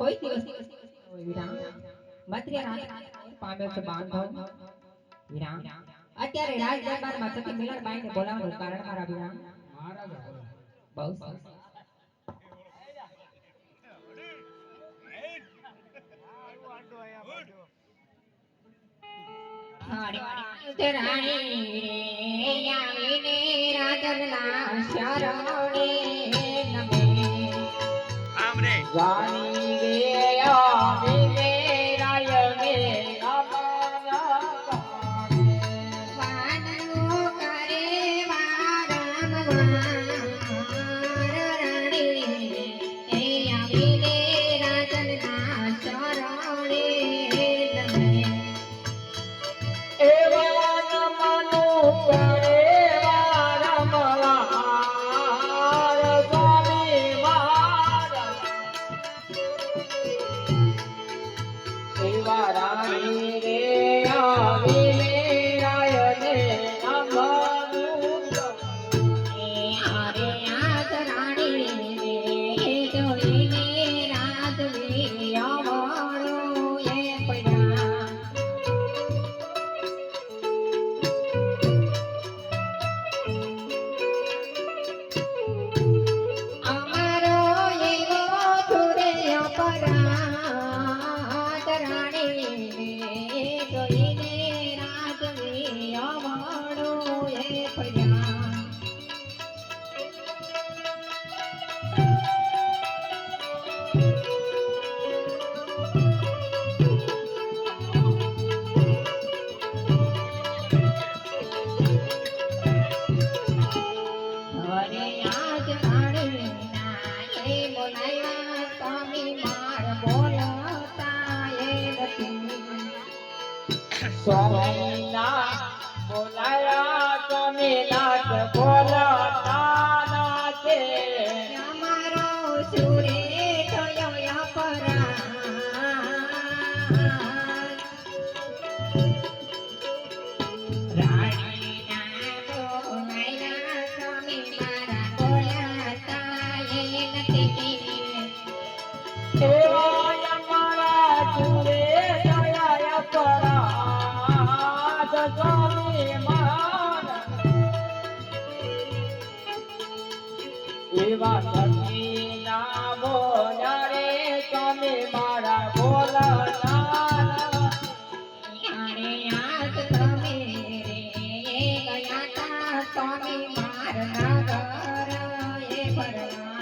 કોઈ દિવસ હોય વિરામ મત્ર્ય રાત પામ્યો છે બાંધો વિરામ અત્યારે રાજ દરબારમાં સતી મિલનબાઈને બોલાવવાનું કારણ મારા વિરામ બહુ સરસ રાણી આવીને રાજનના શરણે નમે આમરે રાણી રે આવીને રાયને સ્વામીના બોલાયા સ્વામીનાથ બોલાતા નાથે અમારો સુરે થયો અપરાધ રાણીના બોલાયા સ્વામી મારા બોલાતા એ નથી અમારા સુરે થયા અપરાધ સ્વામી મારા એવા સખીના બોલ્યા રે સ્વામી મારા બોલના અરે યાદ તમે રે ગયા તા સ્વામી મારા ઘર એ ભરવા